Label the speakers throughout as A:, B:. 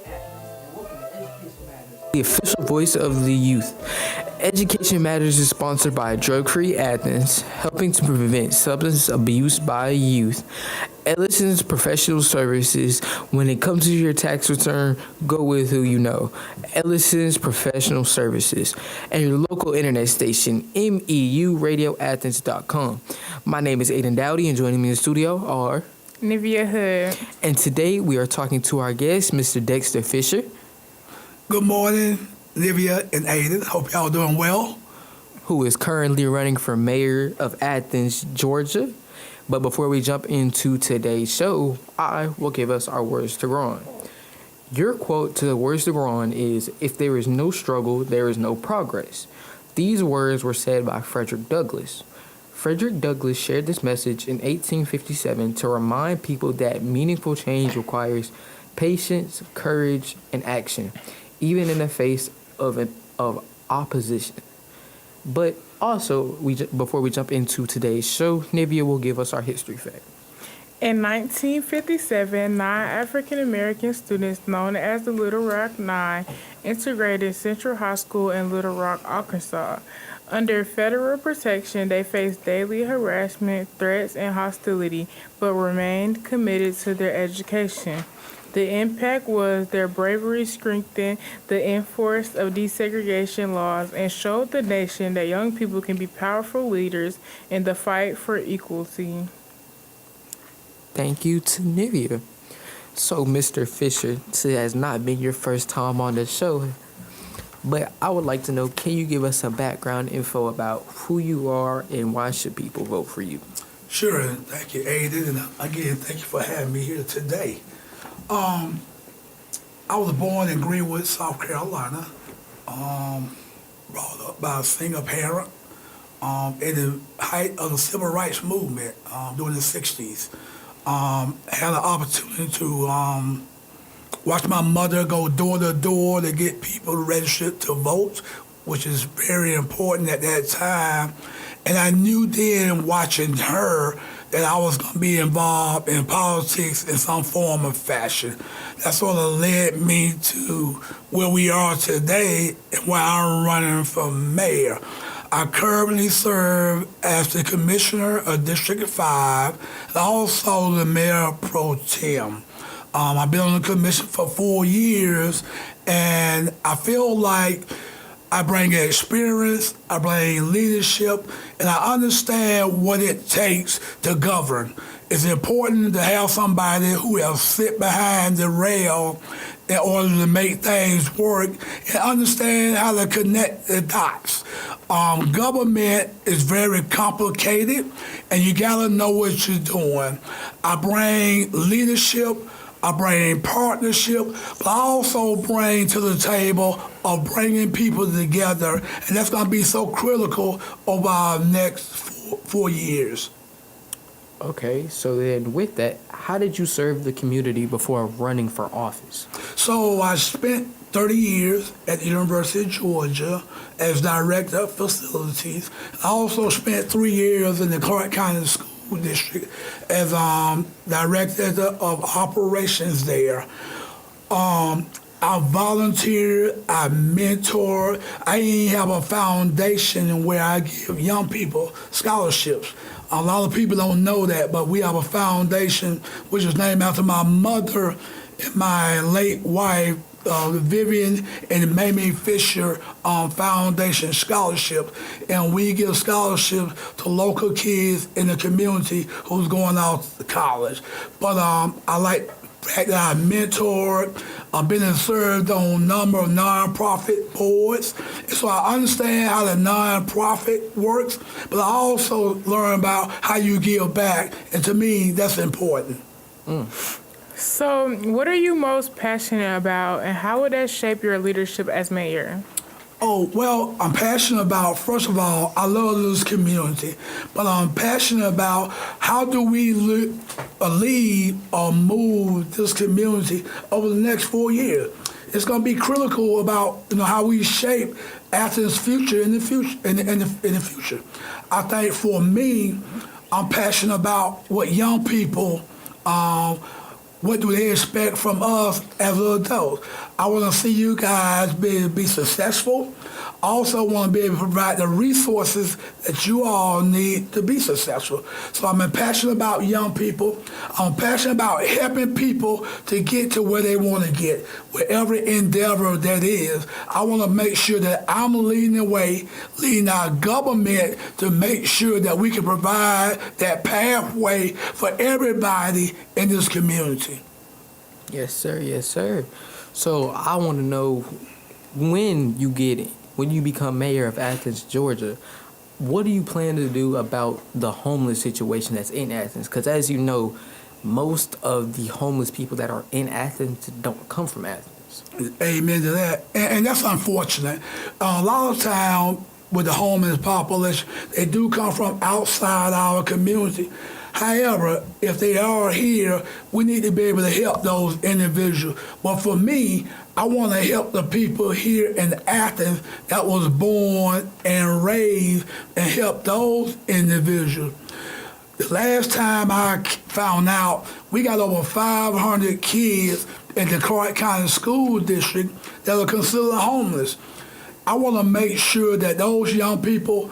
A: Athens, and welcome to Education Matters, the official voice of the youth. Education Matters is sponsored by Drug Free Athens, helping to prevent substance abuse by youth. Ellison's professional services. When it comes to your tax return, go with who you know. Ellison's professional services. And your local internet station, meuradioathens.com. My name is Aiden Dowdy, and joining me in the studio are
B: Nivea Hood.
A: And today we are talking to our guest, Mr. Dexter Fisher.
C: Good morning, Nivea and Aiden. Hope y'all doing well.
A: Who is currently running for mayor of Athens, Georgia. But before we jump into today's show, I will give us our words to grow on. Your quote to the words to grow on is, "If there is no struggle, there is no progress." These words were said by Frederick Douglass. Frederick Douglass shared this message in 1857 to remind people that meaningful change requires patience, courage, and action, even in the face of opposition. But also, before we jump into today's show, Nivea will give us our history fact.
B: In 1957, 9 African-American students known as the Little Rock Nine integrated Central High School in Little Rock, Arkansas. Under federal protection, they faced daily harassment, threats, and hostility, but remained committed to their education. The impact was their bravery strengthened the enforcement of desegregation laws and showed the nation that young people can be powerful leaders in the fight for equality.
A: Thank you to Nivea. So, Mr. Fisher, this has not been your first time on the show, but I would like to know, can you give us some background info about who you are and why should people vote for you?
C: Sure, and thank you, Aiden, and again, thank you for having me here today. I was born in Greenwood, South Carolina, brought up by a single parent in the height of the civil rights movement during the 60s. Had an opportunity to watch my mother go door to door to get people registered to vote, which is very important at that time. And I knew then, watching her, that I was going to be involved in politics in some form or fashion. That sort of led me to where we are today and where I'm running for mayor. I currently serve as the commissioner of District 5 and also the mayor pro tem. I've been on the commission for 4 years, and I feel like I bring experience, I bring leadership, and I understand what it takes to govern. It's important to have somebody who will sit behind the rail in order to make things work and understand how to connect the dots. Government is very complicated, and you gotta know what you're doing. I bring leadership, I bring partnership, but I also bring to the table of bringing people together, and that's going to be so critical over our next 4 years.
A: Okay, so then with that, how did you serve the community before running for office?
C: So I spent 30 years at the University of Georgia as director of facilities. I also spent 3 years in the Clark County School District as director of operations there. I volunteer, I mentor, I even have a foundation where I give young people scholarships. A lot of people don't know that, but we have a foundation which is named after my mother and my late wife, Vivian and Mamie Fisher Foundation Scholarship, and we give scholarships to local kids in the community who's going out to college. But I like the fact that I mentored, I've been and served on a number of nonprofit boards, and so I understand how the nonprofit works, but I also learn about how you give back, and to me, that's important.
B: So, what are you most passionate about, and how would that shape your leadership as mayor?
C: Oh, well, I'm passionate about, first of all, I love this community, but I'm passionate about how do we lead or move this community over the next 4 years. It's going to be critical about how we shape Athens' future in the future. In the future, I think for me, I'm passionate about what young people what do they expect from us as adults? I want to see you guys be successful. Also want to be able to provide the resources that you all need to be successful. So I'm passionate about young people. I'm passionate about helping people to get to where they want to get, wherever endeavor that is. I want to make sure that I'm leading the way, leading our government to make sure that we can provide that pathway for everybody in this community.
A: Yes, sir. Yes, sir. So I want to know, when you become mayor of Athens, Georgia, what do you plan to do about the homeless situation that's in Athens? Because as you know, most of the homeless people that are in Athens don't come from Athens.
C: Amen to that. And that's unfortunate. A lot of time with the homeless population, they do come from outside our community. However, if they are here, we need to be able to help those individuals. But for me, I want to help the people here in Athens that was born and raised and help those individuals. The last time I found out, we got over 500 kids in the Clark County School District that are considered homeless. I want to make sure that those young people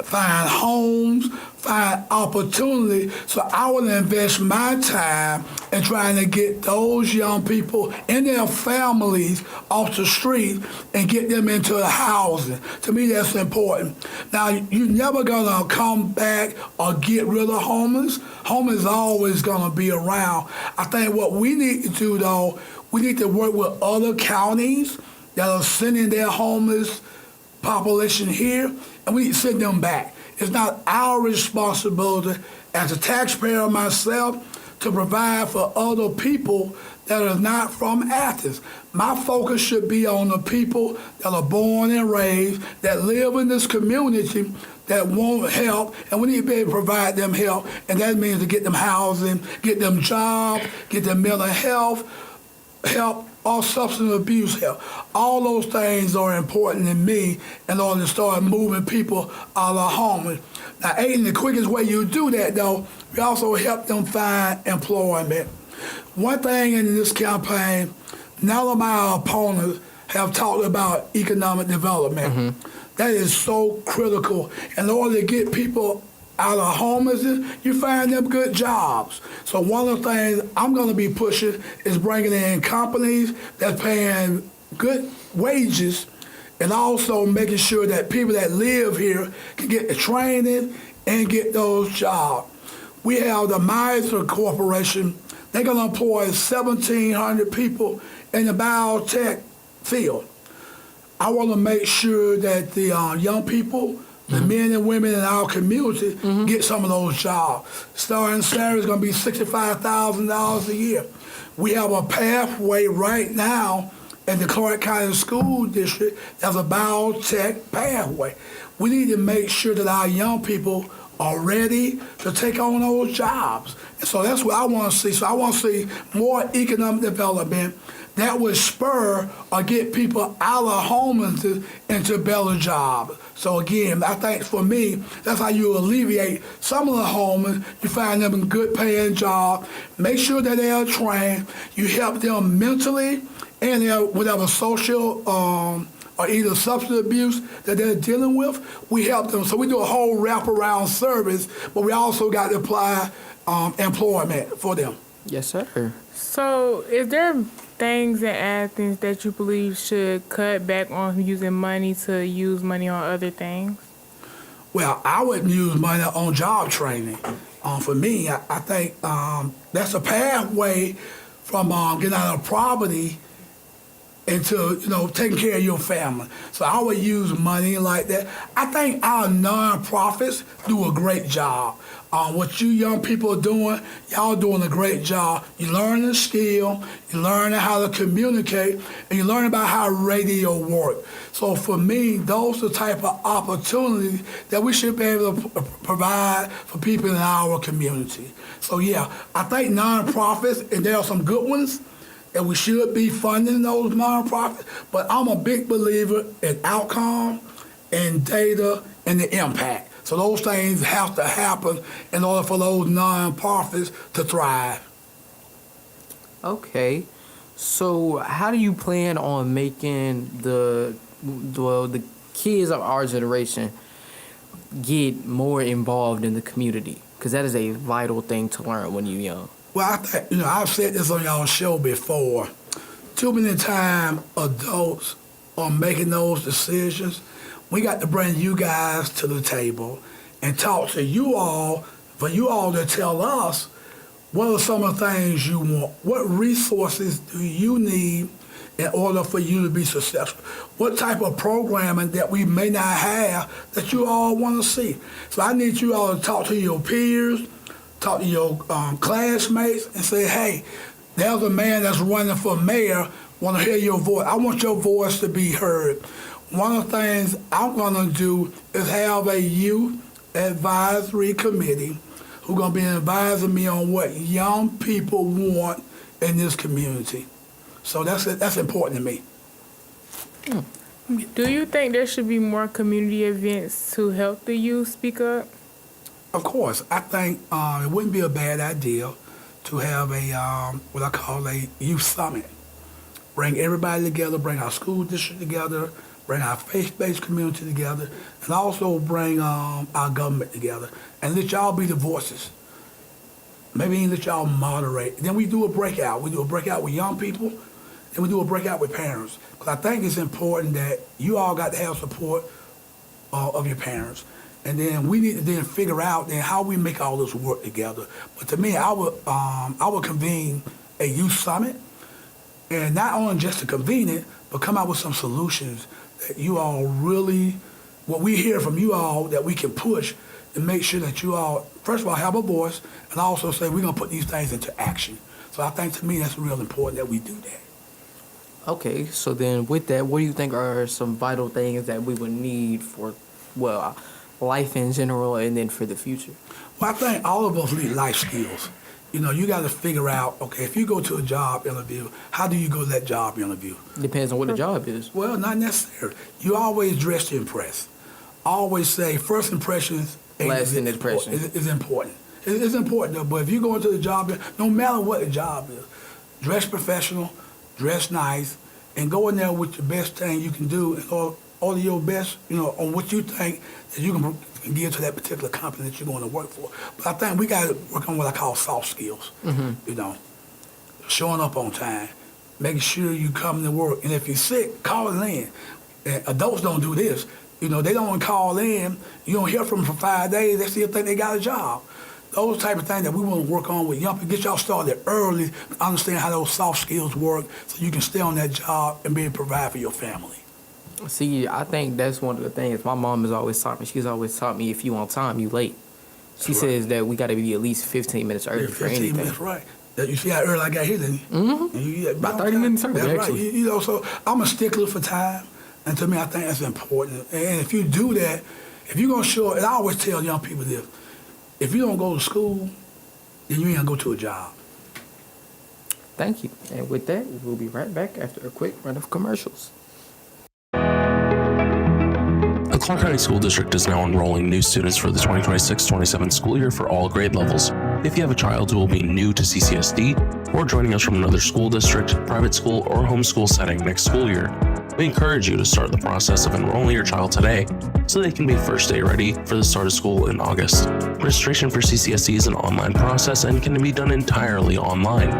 C: find homes, find opportunity. So I want to invest my time in trying to get those young people and their families off the street and get them into the housing. To me, that's important. Now, you're never going to come back or get rid of homeless. Homeless is always going to be around. I think what we need to do, though, we need to work with other counties that are sending their homeless population here, and we need to send them back. It's not our responsibility as a taxpayer myself to provide for other people that are not from Athens. My focus should be on the people that are born and raised, that live in this community, that want help, and we need to be able to provide them help, and that means to get them housing, get them jobs, get them mental health help, or substance abuse help. All those things are important to me in order to start moving people out of homeless. Now, Aiden, the quickest way you do that, though, we also help them find employment. One thing in this campaign, none of my opponents have talked about economic development. Mm-hmm. That is so critical. In order to get people out of homelessness, you find them good jobs. So one of the things I'm going to be pushing is bringing in companies that's paying good wages, and also making sure that people that live here can get the training and get those jobs. We have the Miser Corporation. They're going to employ 1,700 people in the biotech field. I want to make sure that the young people, the men and women in our community, get some of those jobs. Starting salary is going to be $65,000 a year. We have a pathway right now in the Clark County School District that's a biotech pathway. We need to make sure that our young people are ready to take on those jobs. And so that's what I want to see. So I want to see more economic development that would spur or get people out of homelessness into better jobs. So again, I think for me, that's how you alleviate some of the homeless. You find them in good paying jobs, make sure that they are trained, you help them mentally and their whatever social or either substance abuse that they're dealing with, we help them. So we do a whole wraparound service, but we also got to apply employment for them.
A: Yes, sir.
B: So is there things in Athens that you believe should cut back on using money to use money on other things?
C: Well, I wouldn't use money on job training. For me, I think that's a pathway from getting out of poverty into, taking care of your family. So I would use money like that. I think our nonprofits do a great job. What you young people are doing, y'all doing a great job. You're learning a skill, you're learning how to communicate, and you're learning about how radio works. So for me, those are the type of opportunities that we should be able to provide for people in our community. So yeah, I think nonprofits, and there are some good ones, that we should be funding those nonprofits, but I'm a big believer in outcome and data and the impact. So those things have to happen in order for those nonprofits to thrive.
A: Okay. So, how do you plan on making the kids of our generation get more involved in the community? Because that is a vital thing to learn when you're young.
C: Well, I think, I've said this on y'all show before. Too many times adults are making those decisions. We got to bring you guys to the table and talk to you all, for you all to tell us what are some of the things you want. What resources do you need in order for you to be successful? What type of programming that we may not have that you all want to see? So I need you all to talk to your peers, talk to your classmates, and say, hey, there's a man that's running for mayor, want to hear your voice. I want your voice to be heard. One of the things I'm going to do is have a youth advisory committee who's going to be advising me on what young people want in this community. So that's important to me.
B: Do you think there should be more community events to help the youth speak up?
C: Of course. I think it wouldn't be a bad idea to have a what I call a youth summit. Bring everybody together, bring our school district together, bring our faith-based community together, and also bring our government together, and let y'all be the voices. Maybe even let y'all moderate. Then we do a breakout. We do a breakout with young people, and we do a breakout with parents. Because I think it's important that you all got to have support of your parents. And then we need to then figure out then how we make all this work together. But to me, I would convene a youth summit, and not only just to convene it, but come out with some solutions that you all really, what we hear from you all, that we can push and make sure that you all, first of all, have a voice, and also say we're going to put these things into action. So I think to me that's real important that we do that.
A: Okay, so then with that, what do you think are some vital things that we would need for, well, life in general and then for the future?
C: Well, I think all of us need life skills. You got to figure out, okay, if you go to a job interview, how do you go to that job interview?
A: Depends on what the job is.
C: Well, not necessarily. You always dress to impress. Always say first impressions
A: Lasting impression
C: is important. It's important, though, but if you go into the job, no matter what the job is, dress professional, dress nice, and go in there with the best thing you can do, and all your best, on what you think that you can give to that particular company that you're going to work for. But I think we got to work on what I call soft skills. Showing up on time, making sure you come to work, and if you're sick, call it in. And adults don't do this. They don't call in. You don't hear from them for 5 days. They still think they got a job. Those type of things that we want to work on with young people, get y'all started early, understand how those soft skills work, so you can stay on that job and be able to provide for your family.
A: See, I think that's one of the things my mom has always taught me. She's always taught me if you on time, you late. She says that we got to be at least 15 minutes early for anything.
C: 15 minutes, right. You see how early I got here, didn't you?
A: Mm-hmm. About 30 minutes early,
C: that's
A: actually.
C: Right. So I'm a stickler for time, and to me, I think that's important. And if you do that, if you're going to show, and I always tell young people this, if you don't go to school, then you ain't going to go to a job.
A: Thank you. And with that, we'll be right back after a quick run of commercials.
D: The Clark County School District is now enrolling new students for the 2026-27 school year for all grade levels. If you have a child who will be new to CCSD or joining us from another school district, private school, or homeschool setting next school year, we encourage you to start the process of enrolling your child today so they can be first day ready for the start of school in August. Registration for CCSD is an online process and can be done entirely online.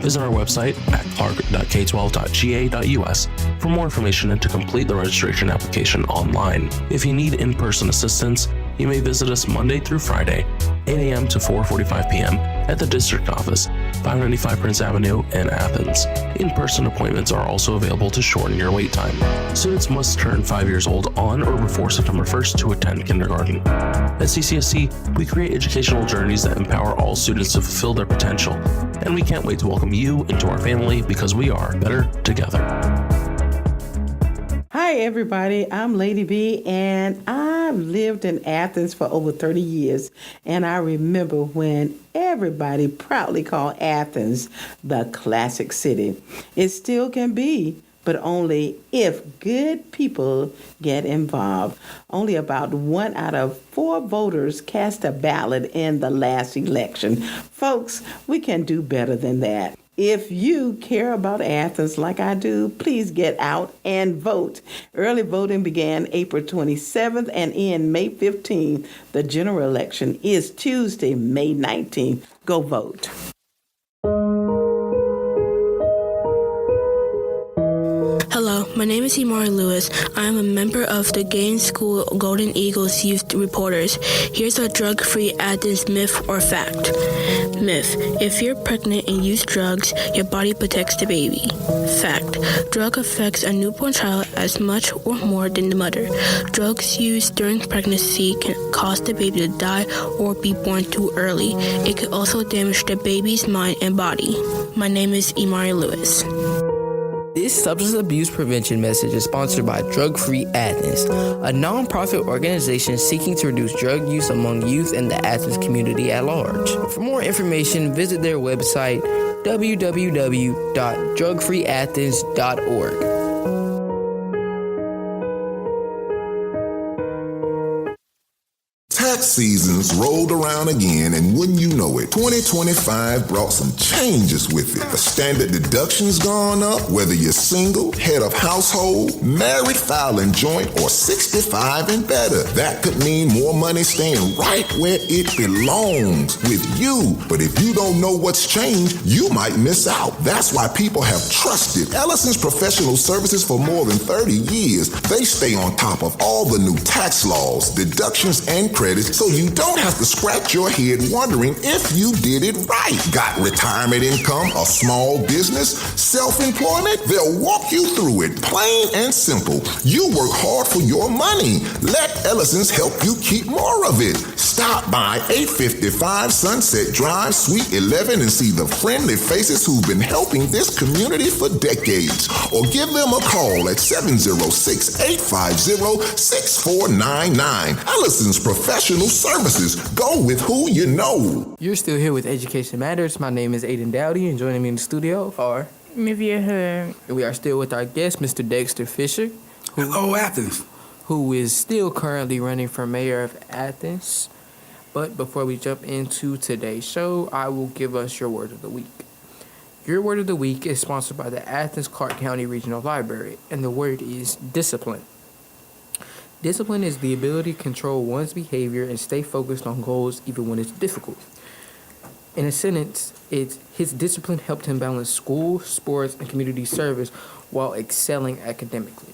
D: Visit our website at clark.k12.ga.us for more information and to complete the registration application online. If you need in-person assistance, you may visit us Monday through Friday, 8 a.m. to 4:45 p.m. at the district office, 595 Prince Avenue in Athens. In-person appointments are also available to shorten your wait time. Students must turn 5 years old on or before September 1st to attend kindergarten. At CCSC, we create educational journeys that empower all students to fulfill their potential, and we can't wait to welcome you into our family because we are better together.
E: Hi everybody, I'm Lady B and I've lived in Athens for over 30 years, and I remember when everybody proudly called Athens the classic city. It still can be, but only if good people get involved. Only about 1 out of 4 voters cast a ballot in the last election. Folks, we can do better than that. If you care about Athens like I do, please get out and vote. Early voting began April 27th and ends May 15th. The general election is Tuesday, May 19th. Go vote.
F: Hello, my name is Imari Lewis. I am a member of the Gaines School Golden Eagles Youth Reporters. Here's a drug-free Athens myth or fact. Myth: if you're pregnant and use drugs, your body protects the baby. Fact: drug affects a newborn child as much or more than the mother. Drugs used during pregnancy can cause the baby to die or be born too early. It could also damage the baby's mind and body. My name is Imari Lewis.
A: This substance abuse prevention message is sponsored by Drug Free Athens, a nonprofit organization seeking to reduce drug use among youth and the Athens community at large. For more information, visit their website www.drugfreeathens.org.
G: Tax season's rolled around again, and wouldn't you know it, 2025 brought some changes with it. The standard deduction's gone up, whether you're single, head of household, married, filing joint, or 65 and better. That could mean more money staying right where it belongs, with you. But if you don't know what's changed, you might miss out. That's why people have trusted Ellison's professional services for more than 30 years. They stay on top of all the new tax laws, deductions, and credits, so you don't have to scratch your head wondering if you did it right. Got retirement income, a small business, self-employment? They'll walk you through it, plain and simple. You work hard for your money. Let Ellison's help you keep more of it. Stop by 855 Sunset Drive, Suite 11, and see the friendly faces who've been helping this community for decades. Or give them a call at 706-850-6499. Ellison's Professional Services. Go with who you know.
A: You're still here with Education Matters. My name is Aiden Dowdy, and joining me in the studio are...
B: Nivea Hood.
A: And we are still with our guest, Mr. Dexter Fisher,
C: Hello, Athens.
A: who is still currently running for mayor of Athens. But before we jump into today's show, I will give us your word of the week. Your word of the week is sponsored by the Athens-Clarke County Regional Library, and the word is discipline. Discipline is the ability to control one's behavior and stay focused on goals even when it's difficult. In a sentence, his discipline helped him balance school, sports, and community service while excelling academically.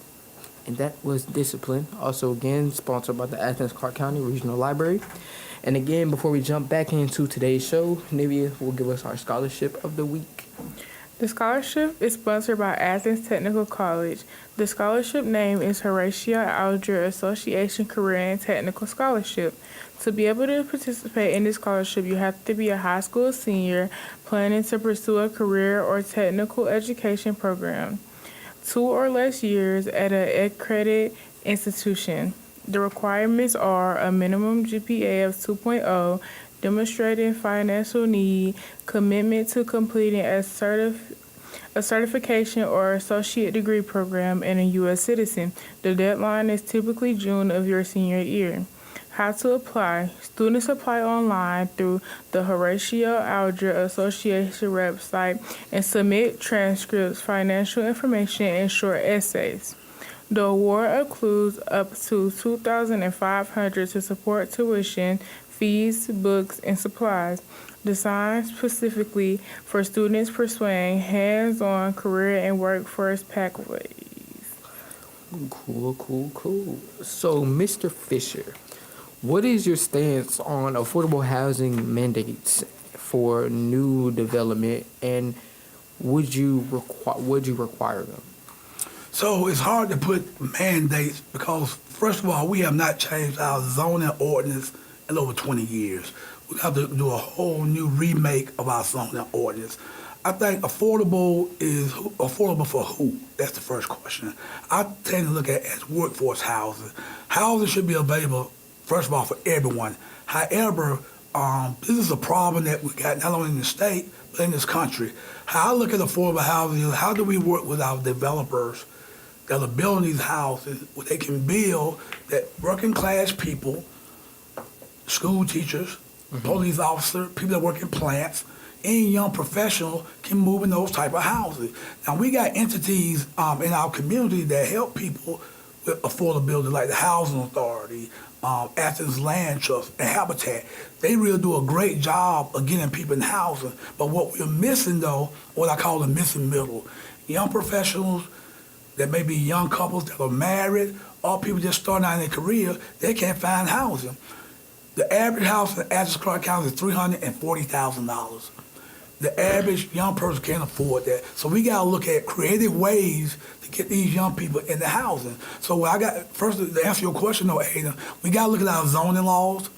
A: And that was discipline. Also, again, sponsored by the Athens-Clarke County Regional Library. And again, before we jump back into today's show, Nivea will give us our scholarship of the week.
B: The scholarship is sponsored by Athens Technical College. The scholarship name is Horatio Alger Association Career and Technical Scholarship. To be able to participate in this scholarship, you have to be a high school senior planning to pursue a career or technical education program, 2 or less years at an accredited institution. The requirements are a minimum GPA of 2.0, demonstrating financial need, commitment to completing a certification or associate degree program, and a U.S. citizen. The deadline is typically June of your senior year. How to apply? Students apply online through the Horatio Alger Association website and submit transcripts, financial information, and short essays. The award includes up to $2,500 to support tuition, fees, books, and supplies, designed specifically for students pursuing hands-on career and workforce pathways.
A: Cool. So, Mr. Fisher, what is your stance on affordable housing mandates for new development, and would you require them?
C: So it's hard to put mandates because, first of all, we have not changed our zoning ordinance in over 20 years. We have to do a whole new remake of our zoning ordinance. I think affordable is affordable for who? That's the first question. I tend to look at it as workforce housing. Housing should be available, first of all, for everyone. However, this is a problem that we got not only in the state, but in this country. How I look at affordable housing is how do we work with our developers that are building these houses where they can build that working class people, school teachers, police officers, people that work in plants, any young professional can move in those type of houses. Now, we got entities in our community that help people with affordability, like the Housing Authority, Athens Land Trust, and Habitat. They really do a great job of getting people in housing. But what we're missing, though, what I call the missing middle, young professionals that may be young couples that are married, or people just starting out in their career, they can't find housing. The average house in Athens Clark County is $340,000. The average young person can't afford that. So we got to look at creative ways to get these young people into housing. So what I got, first to answer your question though, Ada, we got to look at our zoning laws.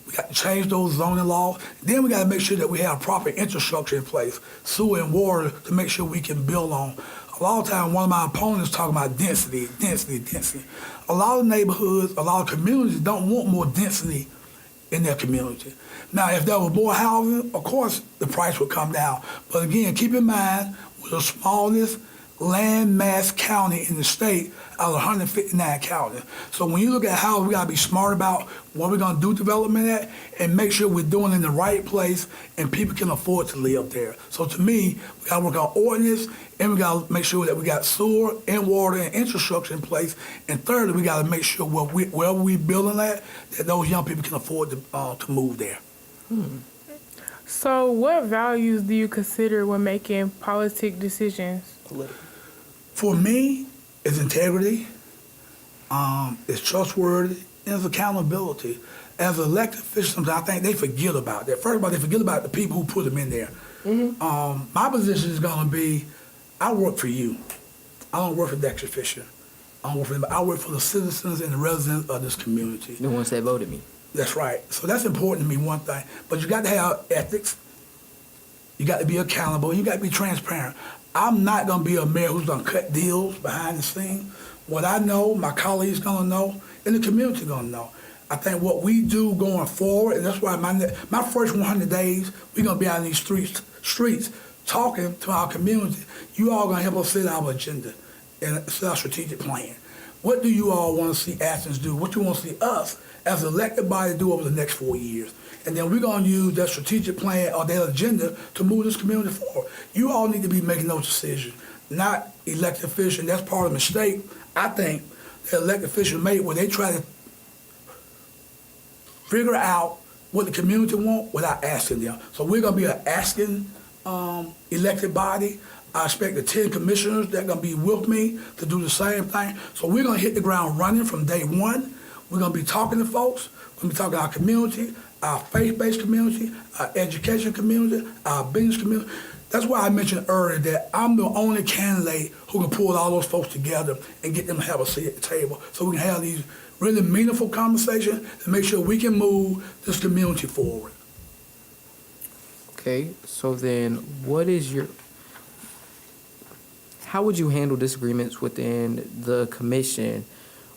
C: We got to change those zoning laws. Then we got to make sure that we have proper infrastructure in place, sewer and water, to make sure we can build on. A lot of times, one of my opponents talking about density. A lot of neighborhoods, a lot of communities don't want more density in their community. Now, if there was more housing, of course, the price would come down. But again, keep in mind, we're the smallest land mass county in the state out of 159 counties. So when you look at how we got to be smart about what we're going to do development at and make sure we're doing it in the right place and people can afford to live there. So to me, we got to work on ordinance and we got to make sure that we got sewer and water and infrastructure in place. And thirdly, we got to make sure wherever we building at, that those young people can afford to move there.
B: So what values do you consider when making politic decisions?
C: For me, it's integrity, it's trustworthy, and it's accountability. As elected officials, sometimes I think they forget about that. First of all, they forget about the people who put them in there. My position is going to be, I work for you. I don't work for Dexter Fisher. I don't work for them. I work for the citizens and the residents of this community.
A: The ones that voted me.
C: That's right. So that's important to me, one thing. But you got to have ethics. You got to be accountable. And you got to be transparent. I'm not going to be a mayor who's going to cut deals behind the scenes. What I know, my colleagues going to know, and the community going to know. I think what we do going forward, and that's why my first 100 days, we're going to be out in these streets talking to our community. You all going to help us set our agenda and set our strategic plan. What do you all want to see Athens do? What do you want to see us as an elected body do over the next 4 years? And then we're going to use that strategic plan or that agenda to move this community forward. You all need to be making those decisions, not elected officials. And that's part of the mistake, I think, that elected officials made when they try to figure out what the community wants without asking them. So we're going to be an asking elected body. I expect the 10 commissioners that are going to be with me to do the same thing. So we're going to hit the ground running from day one. We're going to be talking to folks. We're going to be talking to our community, our faith-based community, our education community, our business community. That's why I mentioned earlier that I'm the only candidate who can pull all those folks together and get them to have a seat at the table so we can have these really meaningful conversations to make sure we can move this community forward.
A: Okay, so then how would you handle disagreements within the commission?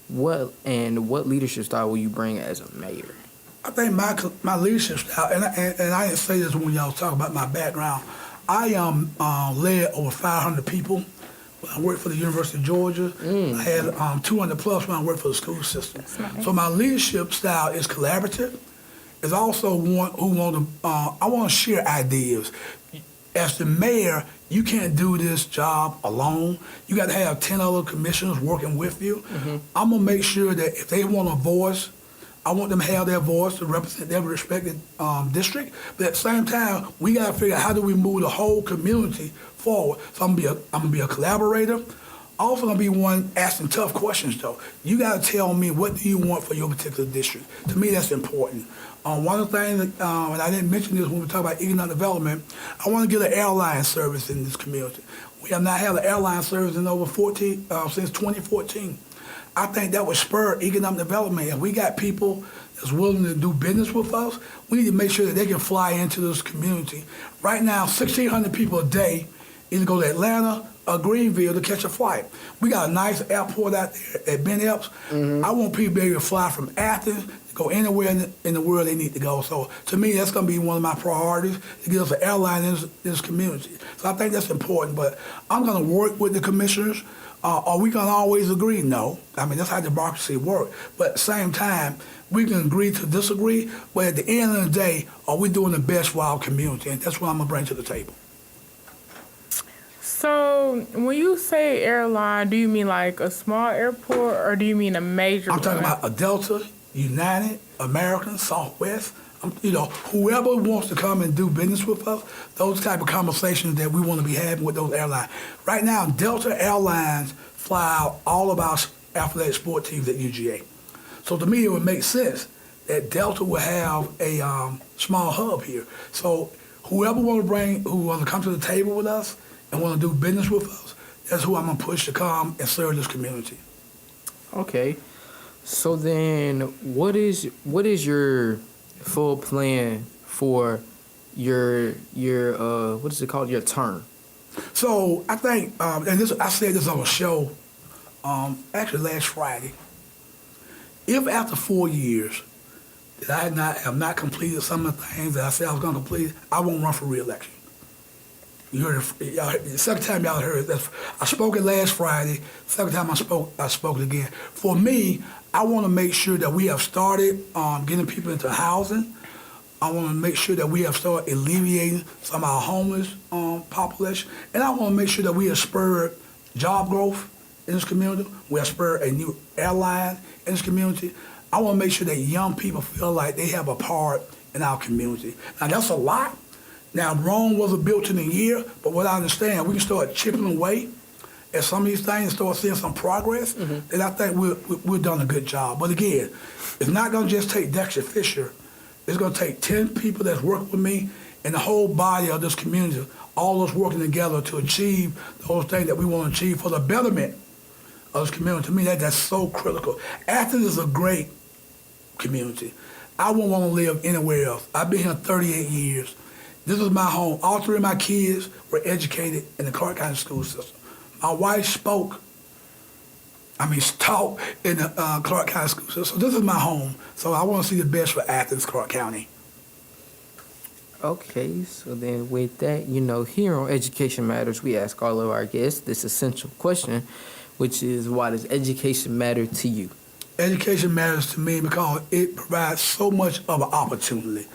A: What leadership style will you bring as a mayor?
C: I think my leadership style, and I didn't say this when y'all was talking about my background, I led over 500 people when I worked for the University of Georgia. I had 200 plus when I worked for the school system.
B: Nice.
C: So my leadership style is collaborative. It's also one who I want to share ideas. As the mayor, you can't do this job alone. You got to have 10 other commissioners working with you. I'm going to make sure that if they want a voice, I want them to have their voice to represent their respected district. But at the same time, we got to figure out how do we move the whole community forward. So I'm going to be a collaborator. Also going to be one asking tough questions, though. You got to tell me, what do you want for your particular district? To me, that's important. One of the things, and I didn't mention this when we talk about economic development, I want to get an airline service in this community. We have not had an airline service in over since 2014. I think that would spur economic development. If we got people that's willing to do business with us, we need to make sure that they can fly into this community. Right now, 1,600 people a day either go to Atlanta Greenville to catch a flight. We got a nice airport out there at Ben Epps. I want people to be able to fly from Athens to go anywhere in the world they need to go. So to me, that's going to be one of my priorities, to get us an airline in this community. So I think that's important. But I'm going to work with the commissioners. Are we going to always agree? No. I mean, that's how democracy works. But at the same time, we can agree to disagree. But at the end of the day, are we doing the best for our community? And that's what I'm going to bring to the table.
B: So when you say airline, do you mean like a small airport or do you mean a major
C: I'm talking
B: one?
C: about a Delta, United, American, Southwest. Whoever wants to come and do business with us, those type of conversations that we want to be having with those airlines. Right now, Delta Airlines fly out all of our athletic sport teams at UGA. So to me, it would make sense that Delta will have a small hub here. So whoever who want to come to the table with us and want to do business with us, that's who I'm going to push to come and serve this community.
A: Okay. So then, what is your full plan for your what is it called, your term?
C: So I think, and I said this on a show, actually last Friday. If after 4 years that I have not completed some of the things that I said I was going to complete, I won't run for re-election. You heard it, the second time y'all heard it. I spoke it last Friday. Second time I spoke it again. For me, I want to make sure that we have started getting people into housing. I want to make sure that we have started alleviating some of our homeless population. And I want to make sure that we have spurred job growth in this community. We have spurred a new airline in this community. I want to make sure that young people feel like they have a part in our community. Now, that's a lot. Now, Rome wasn't built in a year, but what I understand, we can start chipping away at some of these things and start seeing some progress, then I think we've done a good job. But again, it's not going to just take Dexter Fisher. It's going to take 10 people that's working with me and the whole body of this community, all of us working together to achieve those things that we want to achieve for the betterment of this community. To me, that's so critical. Athens is a great community. I wouldn't want to live anywhere else. I've been here 38 years. This is my home. All three of my kids were educated in the Clark County school system. My wife taught in the Clark County school system. So this is my home. So I want to see the best for Athens, Clark County.
A: Okay, so then with that, here on Education Matters, we ask all of our guests this essential question, which is, why does education matter to you?
C: Education matters to me because it provides so much of an opportunity.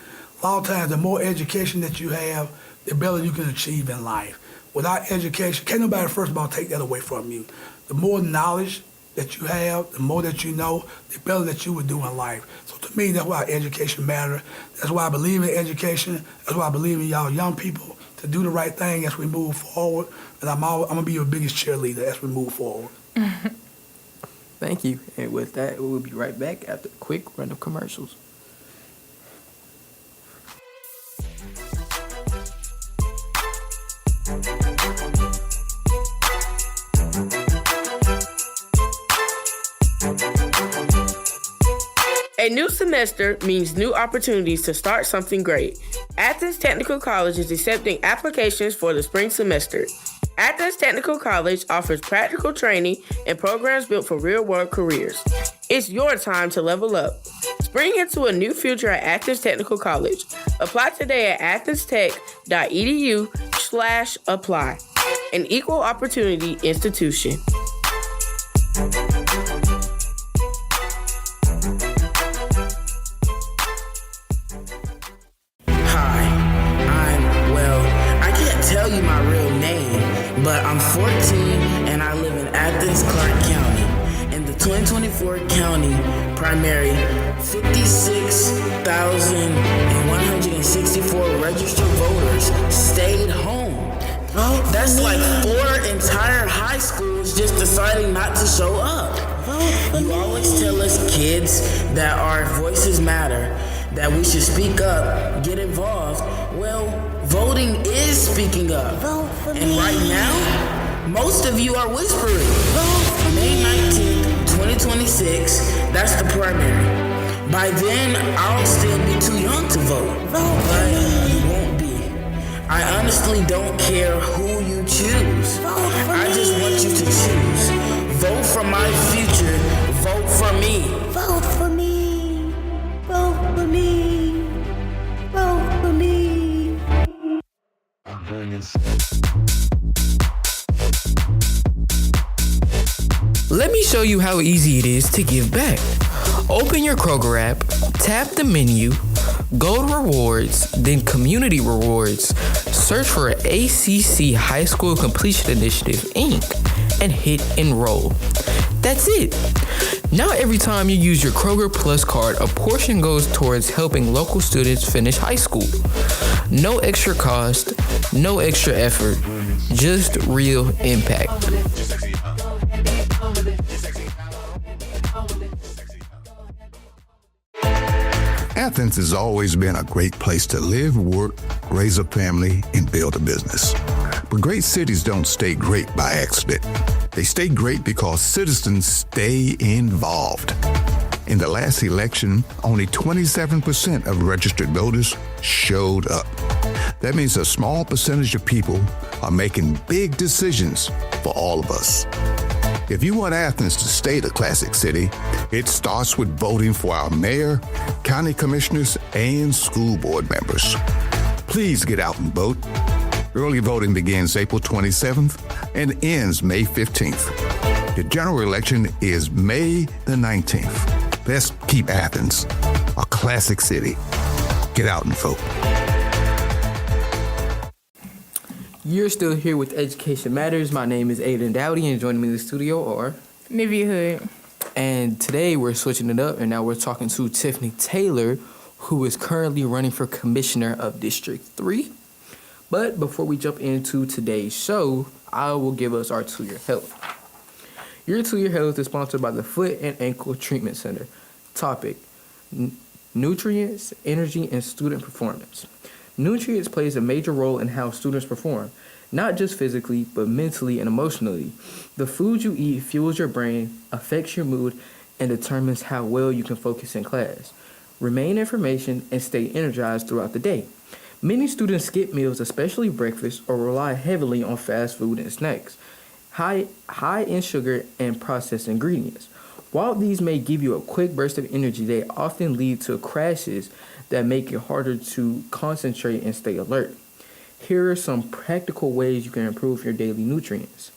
C: A lot of times, the more education that you have, the better you can achieve in life. Without education, can't nobody, first of all, take that away from you. The more knowledge that you have, the more that you know, the better that you would do in life. So to me, that's why education matters. That's why I believe in education. That's why I believe in y'all young people to do the right thing as we move forward. And I'm going to be your biggest cheerleader as we move forward.
A: Thank you. And with that, we'll be right back after a quick run of commercials.
F: A new semester means new opportunities to start something great. Athens Technical College is accepting applications for the spring semester. Athens Technical College offers practical training and programs built for real-world careers. It's your time to level up. Spring into a new future at Athens Technical College. Apply today at athenstech.edu/apply. An equal opportunity institution.
H: But I'm 14 and I live in Athens, Clark County. In the 2024 county primary, 56,164 registered voters stayed home. That's like 4 entire high schools just deciding not to show up. You always tell us kids that our voices matter, that we should speak up, get involved. Well, voting is speaking up. And right now, most of you are whispering. May 19th, 2026, that's the primary. By then, I'll still be too young to vote. But you won't be. I honestly don't care who you choose. I just want you to choose. Vote for my future. Vote for me.
I: Vote for me. Vote for me. Vote for me.
A: Let me show you how easy it is to give back. Open your Kroger app, tap the menu, go to rewards, then community rewards, search for ACC High School Completion Initiative, Inc., and hit enroll. That's it. Now every time you use your Kroger Plus card, a portion goes towards helping local students finish high school. No extra cost, no extra effort, just real impact.
J: Athens has always been a great place to live, work, raise a family, and build a business. But great cities don't stay great by accident. They stay great because citizens stay involved. In the last election, only 27% of registered voters showed up. That means a small percentage of people are making big decisions for all of us. If you want Athens to stay the classic city, it starts with voting for our mayor, county commissioners, and school board members. Please get out and vote. Early voting begins April 27th and ends May 15th. The general election is May the 19th. Let's keep Athens a classic city. Get out and vote.
A: You're still here with Education Matters. My name is Aiden Dowdy, and joining me in the studio are
B: Nivea Hood.
A: And today we're switching it up, and now we're talking to Tiffany Taylor, who is currently running for Commissioner of District 3. But before we jump into today's show, I will give us our 2-year health. Your 2-year health is sponsored by the Foot and Ankle Treatment Center. Topic: nutrients, energy, and student performance. Nutrients plays a major role in how students perform, not just physically, but mentally and emotionally. The food you eat fuels your brain, affects your mood, and determines how well you can focus in class, remain information, and stay energized throughout the day. Many students skip meals, especially breakfast, or rely heavily on fast food and snacks, high in sugar and processed ingredients. While these may give you a quick burst of energy, they often lead to crashes that make it harder to concentrate and stay alert. Here are some practical ways you can improve your daily nutrients.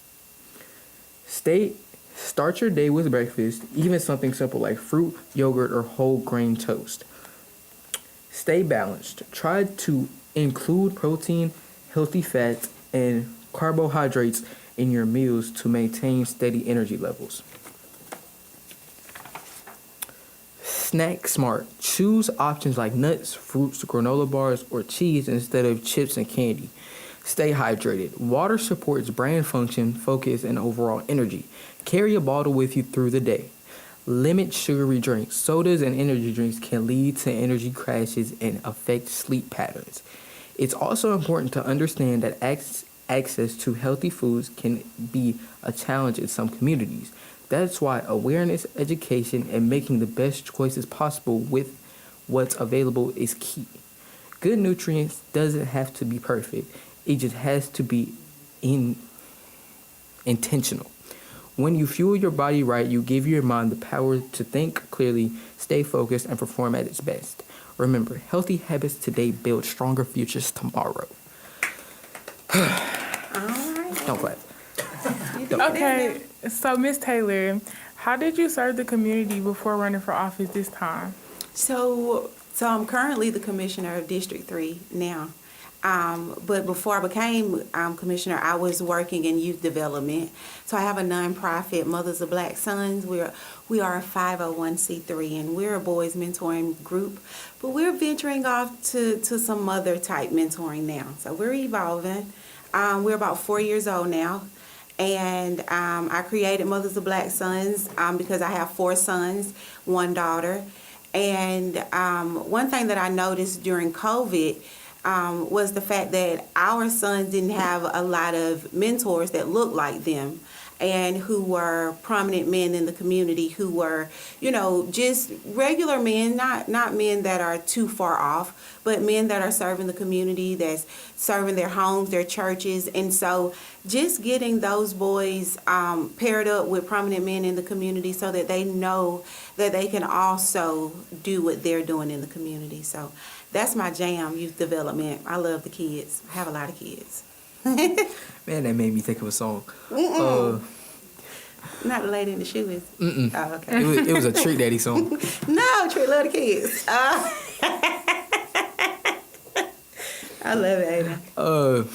A: Start your day with breakfast, even something simple like fruit, yogurt, or whole grain toast. Stay balanced. Try to include protein, healthy fats, and carbohydrates in your meals to maintain steady energy levels. Snack smart. Choose options like nuts, fruits, granola bars, or cheese instead of chips and candy. Stay hydrated. Water supports brain function, focus, and overall energy. Carry a bottle with you through the day. Limit sugary drinks. Sodas and energy drinks can lead to energy crashes and affect sleep patterns. It's also important to understand that access to healthy foods can be a challenge in some communities. That's why awareness, education, and making the best choices possible with what's available is key. Good nutrients doesn't have to be perfect. It just has to be intentional. When you fuel your body right, you give your mind the power to think clearly, stay focused, and perform at its best. Remember, healthy habits today build stronger futures tomorrow. Don't clap.
B: Okay, so Miss Taylor, how did you serve the community before running for office this time?
K: So I'm currently the commissioner of District 3 now. But before I became commissioner, I was working in youth development. So I have a nonprofit, Mothers of Black Sons. We are a 501c3, and we're a boys mentoring group. But we're venturing off to some mother type mentoring now. So we're evolving. We're about 4 years old now. And I created Mothers of Black Sons because I have 4 sons, 1 daughter. And one thing that I noticed during COVID was the fact that our sons didn't have a lot of mentors that looked like them. and who were prominent men in the community who were, just regular men, not men that are too far off, but men that are serving the community, that's serving their homes, their churches. And so just getting those boys paired up with prominent men in the community so that they know that they can also do what they're doing in the community. So that's my jam, youth development. I love the kids. I have a lot of kids.
A: Man, that made me think of a song.
K: Not the lady in the shoes. Oh, okay.
A: It was a Trick Daddy song.
K: No, Trick love the kids. I love it, Aiden.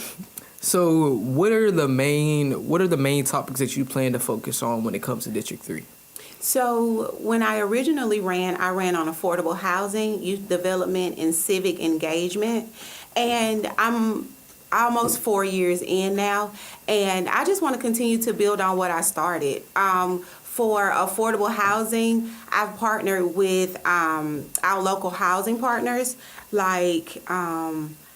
A: So what are the main topics that you plan to focus on when it comes to District 3?
K: So when I originally ran on affordable housing, youth development, and civic engagement. And I'm almost 4 years in now, and I just want to continue to build on what I started. For affordable housing, I've partnered with our local housing partners like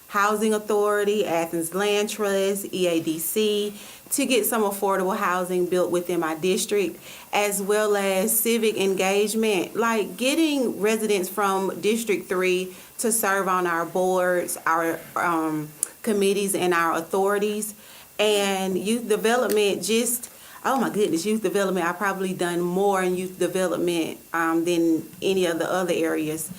K: Housing Authority, Athens Land Trust, EADC, to get some affordable housing built within my district, as well as civic engagement, like getting residents from District 3 to serve on our boards, our committees, and our authorities. And youth development, oh my goodness, youth development, I've probably done more in youth development than any of the other areas.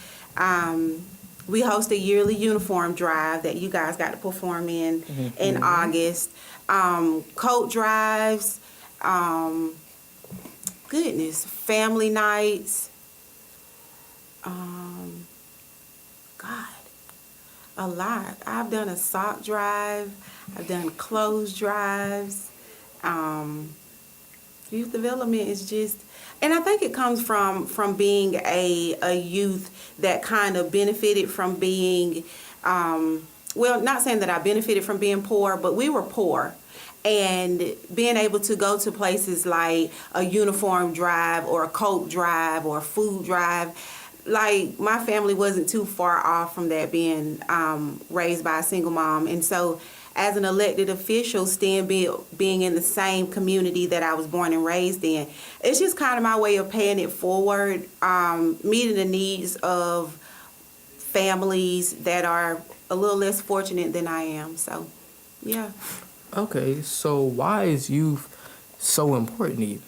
K: We host a yearly uniform drive that you guys got to perform in August. Coat drives, family nights, a lot. I've done a sock drive, I've done clothes drives. Youth development is just, and I think it comes from being a youth that kind of benefited from being, not saying that I benefited from being poor, but we were poor. And being able to go to places like a uniform drive or a coat drive or a food drive, like my family wasn't too far off from that, being raised by a single mom. And so as an elected official, being in the same community that I was born and raised in, it's just kind of my way of paying it forward, meeting the needs of families that are a little less fortunate than I am. So, yeah.
A: Okay, so why is youth so important to you?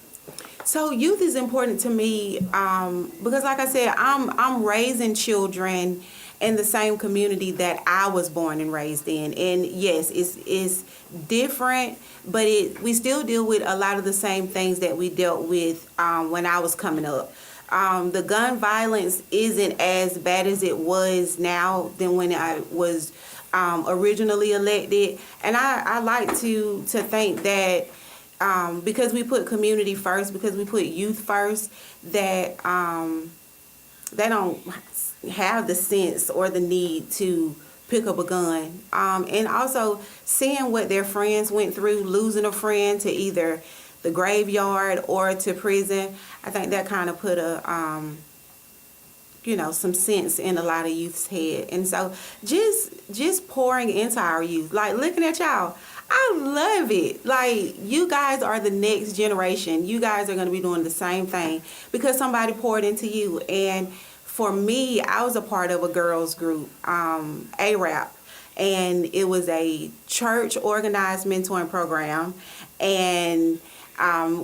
K: So youth is important to me because, like I said, I'm raising children in the same community that I was born and raised in. And yes, it's different, but we still deal with a lot of the same things that we dealt with when I was coming up. The gun violence isn't as bad as it was now than when I was originally elected. And I like to think that because we put community first, because we put youth first, that they don't have the sense or the need to pick up a gun. And also seeing what their friends went through, losing a friend to either the graveyard or to prison, I think that kind of put some sense in a lot of youth's head. And so just pouring into our youth, like looking at y'all, I love it. Like, you guys are the next generation. You guys are going to be doing the same thing because somebody poured into you. And for me, I was a part of a girls group, ARAP, and it was a church organized mentoring program. And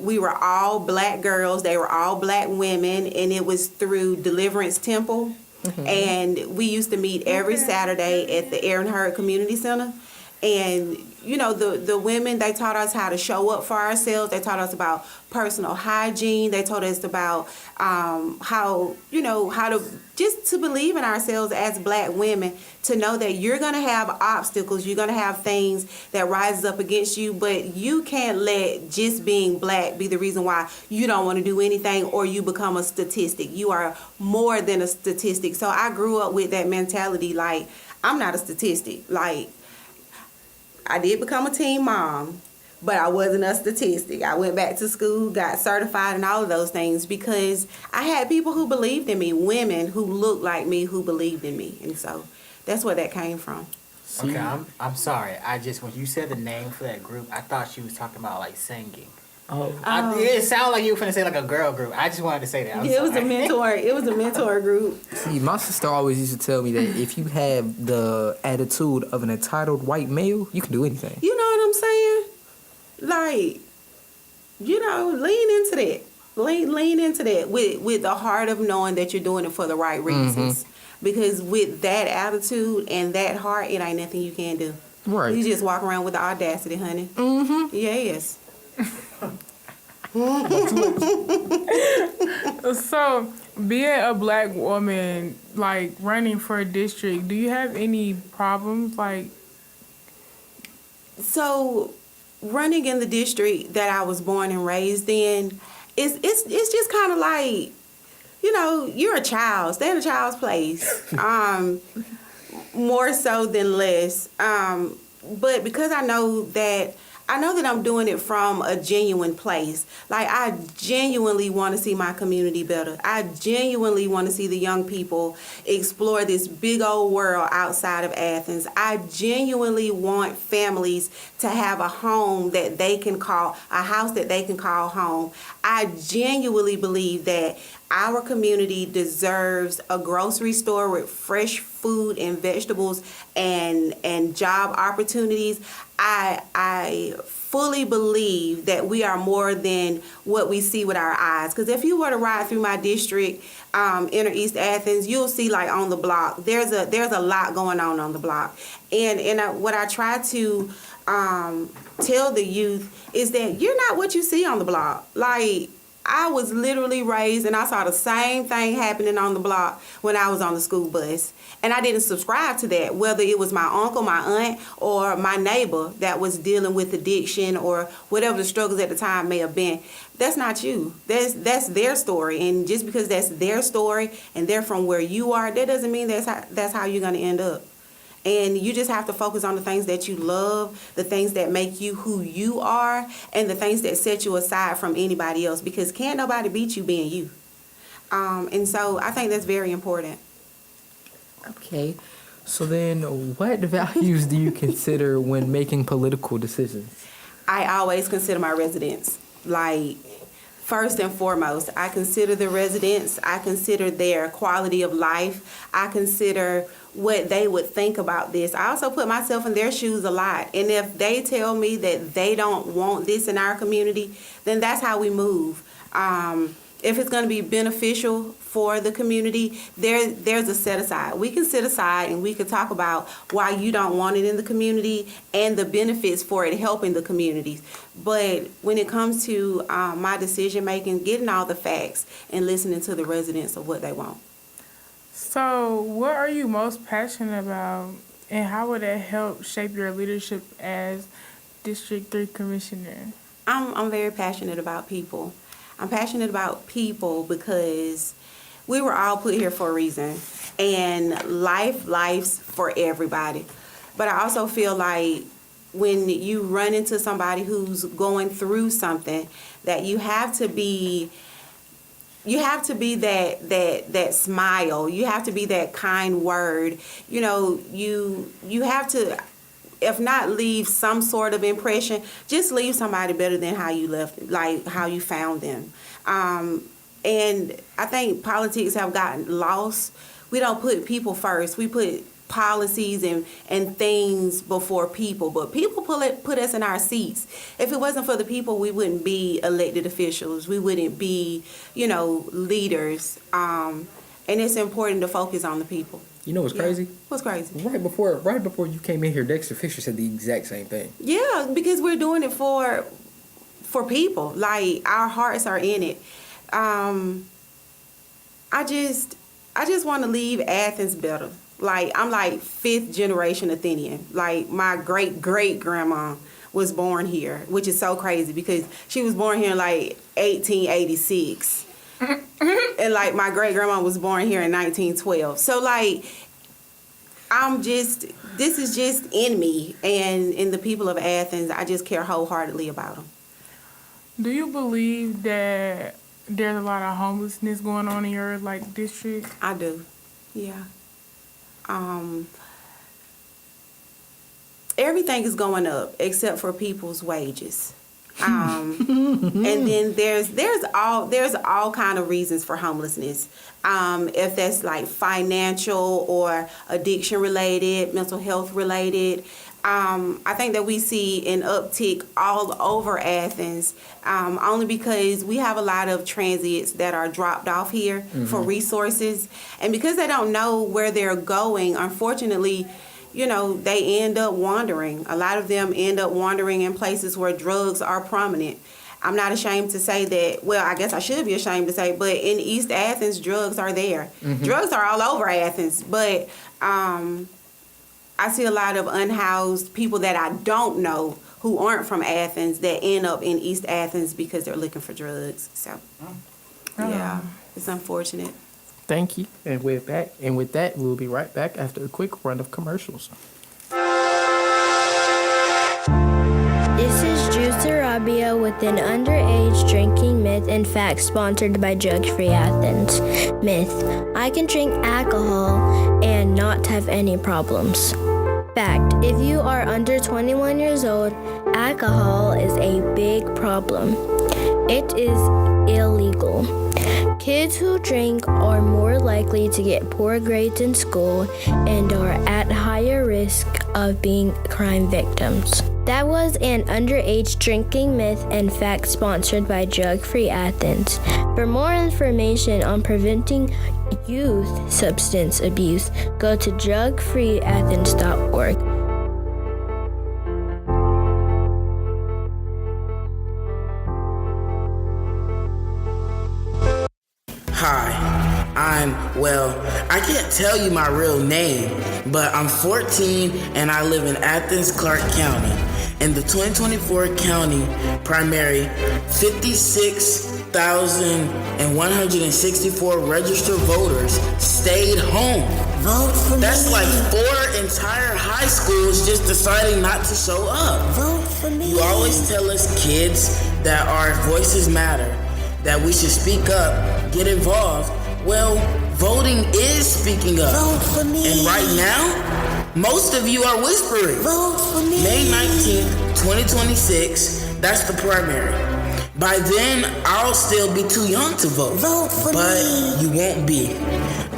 K: we were all black girls. They were all black women, and it was through Deliverance Temple. Mm-hmm. And we used to meet every Saturday at the Aaron Hurd Community Center. And, the women, they taught us how to show up for ourselves. They taught us about personal hygiene. They taught us about how to believe in ourselves as black women, to know that you're going to have obstacles. You're going to have things that rises up against you, but you can't let just being black be the reason why you don't want to do anything or you become a statistic. You are more than a statistic. So I grew up with that mentality, like, I'm not a statistic. Like, I did become a teen mom, but I wasn't a statistic. I went back to school, got certified, and all of those things because I had people who believed in me, women who looked like me who believed in me. And so that's where that came from.
L: Okay, I'm sorry. When you said the name for that group, I thought she was talking about like singing.
A: Oh,
L: It sounded like you were finna say like a girl group. I just wanted to say that.
K: It was a mentor. It was a mentor group.
A: see, my sister always used to tell me that if you have the attitude of an entitled white male, you can do anything.
K: You know what I'm saying? Like, lean into that. Lean into that with the heart of knowing that you're doing it for the right reasons. Because with that attitude and that heart, it ain't nothing you can do.
A: Right.
K: You just walk around with the audacity, honey.
A: Mm-hmm.
K: Yes.
B: So, being a black woman, like running for a district, do you have any problems? Like,
K: So, running in the district that I was born and raised in, it's just kind of like, you're a child. Stay in a child's place. More so than less. But because I know that I'm doing it from a genuine place. Like, I genuinely want to see my community better. I genuinely want to see the young people explore this big old world outside of Athens. I genuinely want families to have a home that they can call, a house that they can call home. I genuinely believe that our community deserves a grocery store with fresh food and vegetables and job opportunities. I fully believe that we are more than what we see with our eyes. Because if you were to ride through my district, inner East Athens, you'll see like on the block, there's a lot going on the block. And what I try to tell the youth is that you're not what you see on the block. Like, I was literally raised and I saw the same thing happening on the block when I was on the school bus. And I didn't subscribe to that, whether it was my uncle, my aunt, or my neighbor that was dealing with addiction or whatever the struggles at the time may have been. That's not you. That's their story. And just because that's their story and they're from where you are, that doesn't mean that's how you're going to end up. And you just have to focus on the things that you love, the things that make you who you are, and the things that set you aside from anybody else, because can't nobody beat you being you. And so I think that's very important.
A: Okay. So then, what values do you consider when making political decisions?
K: I always consider my residents. Like, first and foremost, I consider the residents. I consider their quality of life. I consider what they would think about this. I also put myself in their shoes a lot. And if they tell me that they don't want this in our community, then that's how we move. If it's going to be beneficial for the community, there's a set aside. We can sit aside and we can talk about why you don't want it in the community and the benefits for it helping the communities. But when it comes to my decision making, getting all the facts and listening to the residents of what they want.
B: so what are you most passionate about, and how would that help shape your leadership as District 3 Commissioner?
K: I'm very passionate about people. I'm passionate about people because we were all put here for a reason, and life's for everybody. But I also feel like when you run into somebody who's going through something, that you have to be that smile. You have to be that kind word. You have to, if not leave some sort of impression, just leave somebody better than how you left, like how you found them. And I think politics have gotten lost. We don't put people first. We put policies and things before people. But people put us in our seats. If it wasn't for the people, we wouldn't be elected officials. We wouldn't be, leaders. And it's important to focus on the people.
A: You know what's crazy?
K: What's crazy?
A: Right before you came in here, Dexter Fisher said the exact same thing.
K: Yeah, because we're doing it for people. Like, our hearts are in it. I just want to leave Athens better. Like, I'm like 5th generation Athenian. Like, my great-great-grandma was born here, which is so crazy because she was born here in like 1886. And like my great-grandma was born here in 1912. So like, this is just in me, and in the people of Athens, I just care wholeheartedly about them.
B: Do you believe that there's a lot of homelessness going on in your district?
K: I do, yeah. Everything is going up except for people's wages. And then there's all kind of reasons for homelessness. If that's like financial or addiction related, mental health related. I think that we see an uptick all over Athens, only because we have a lot of transients that are dropped off here for resources. And because they don't know where they're going, unfortunately, they end up wandering. A lot of them end up wandering in places where drugs are prominent. I'm not ashamed to say that, well, I guess I should be ashamed to say, but in East Athens, drugs are there. Drugs are all over Athens, but I see a lot of unhoused people that I don't know who aren't from Athens that end up in East Athens because they're looking for drugs. So, yeah, it's unfortunate.
A: Thank you. And with that, we'll be right back after a quick run of commercials.
F: This is Juice Arabia with an underage drinking myth and fact sponsored by Drug Free Athens. Myth: I can drink alcohol and not have any problems. Fact: if you are under 21 years old, alcohol is a big problem. It is illegal. Kids who drink are more likely to get poor grades in school and are at higher risk of being crime victims. That was an underage drinking myth and fact sponsored by Drug Free Athens. For more information on preventing youth substance abuse, go to drugfreeathens.org.
H: Hi, I can't tell you my real name, but I'm 14 and I live in Athens, Clark County. In the 2024 county primary, 56,164 registered voters stayed home.
I: Vote for
H: That's
I: me.
H: like 4 entire high schools just deciding not to show up.
I: Vote for me.
H: You always tell us kids that our voices matter, that we should speak up, get involved. Well, voting is speaking up.
I: Vote for me.
H: And right now, most of you are whispering.
I: Vote for me.
H: May 19th, 2026, that's the primary. By then, I'll still be too young to vote.
I: Vote for
H: but
I: me.
H: you won't be.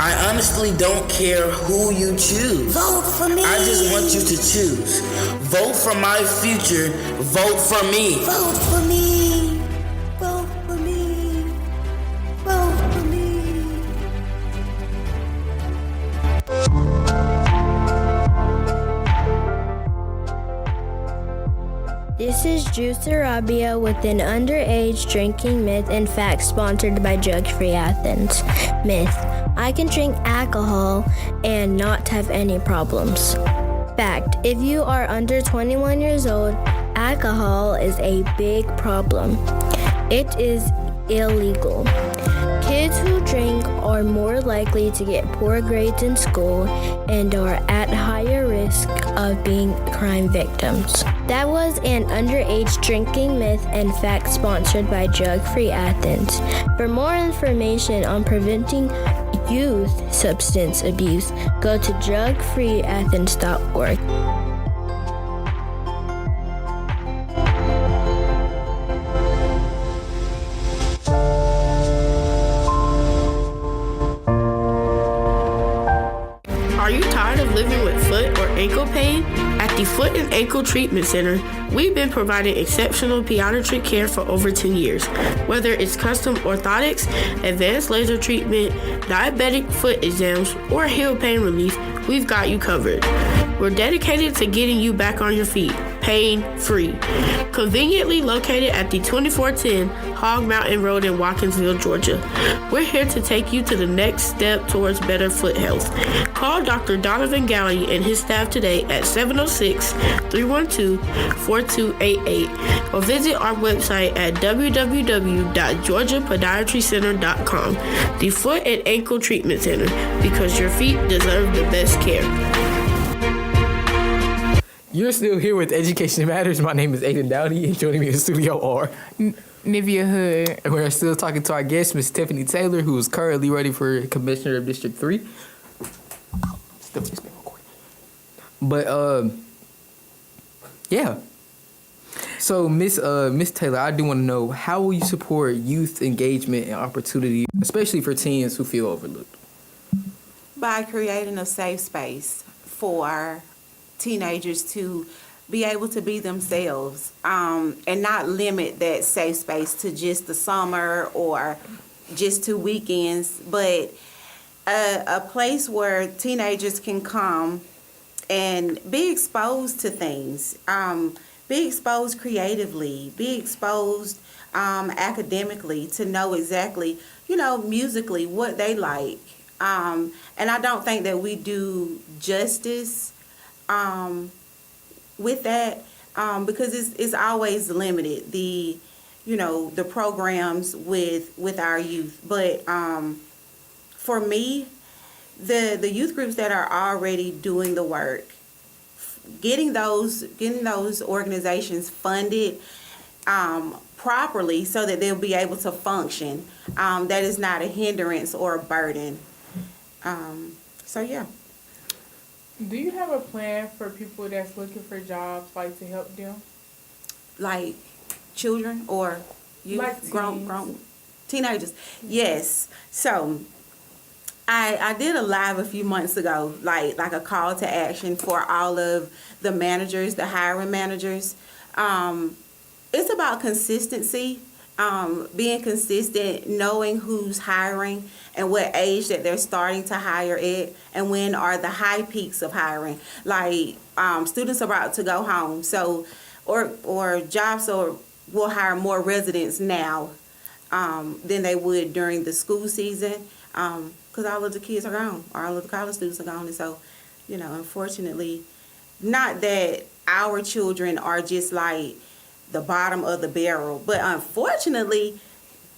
H: I honestly don't care who you choose.
I: Vote for me.
H: I just want you to choose. Vote for my future. Vote for me.
I: Vote for me. Vote for me. Vote for me.
F: This is Juice Arabia with an underage drinking myth and fact sponsored by Drug Free Athens. Myth: I can drink alcohol and not have any problems. Fact: if you are under 21 years old, alcohol is a big problem. It is illegal. Kids who drink are more likely to get poor grades in school and are at higher risk of being crime victims. That was an underage drinking myth and fact sponsored by Drug Free Athens. For more information on preventing youth substance abuse, go to drugfreeathens.org.
M: Are you tired of living with foot or ankle pain? At the Foot and Ankle Treatment Center, we've been providing exceptional pediatric care for over 10 years. Whether it's custom orthotics, advanced laser treatment, diabetic foot exams, or heel pain relief, we've got you covered. We're dedicated to getting you back on your feet, pain-free. Conveniently located at the 2410 Hog Mountain Road in Watkinsville, Georgia. We're here to take you to the next step towards better foot health. Call Dr. Donovan Gowdy and his staff today at 706-312-4288 or visit our website at www.georgiapodiatrycenter.com. The Foot and Ankle Treatment Center, because your feet deserve the best care.
A: You're still here with Education Matters. My name is Aiden Dowdy, and joining me in the studio are
B: Nivea Hood.
A: And we're still talking to our guest, Miss Tiffany Taylor, who is currently running for Commissioner of District 3. Still just been recording. But, yeah. So, Miss Taylor, I do want to know, how will you support youth engagement and opportunity, especially for teens who feel overlooked?
K: By creating a safe space for teenagers to be able to be themselves, and not limit that safe space to just the summer or just to weekends, but a place where teenagers can come and be exposed to things, be exposed creatively, be exposed academically, to know exactly, musically what they like. And I don't think that we do justice with that, because it's always limited, the programs with our youth. But for me, the youth groups that are already doing the work, getting those organizations funded properly so that they'll be able to function, that is not a hindrance or a burden. So yeah.
B: Do you have a plan for people that's looking for jobs, like to help them?
K: Like children or youth,
B: Like
K: grown teenagers? Yes. So I did a live a few months ago, like a call to action for all of the managers, the hiring managers. It's about consistency, being consistent, knowing who's hiring and what age that they're starting to hire at, and when are the high peaks of hiring. Like students are about to go home, so or jobs will hire more residents now than they would during the school season, because all of the kids are gone, or all of the college students are gone. And so, unfortunately, not that our children are just like the bottom of the barrel, but unfortunately,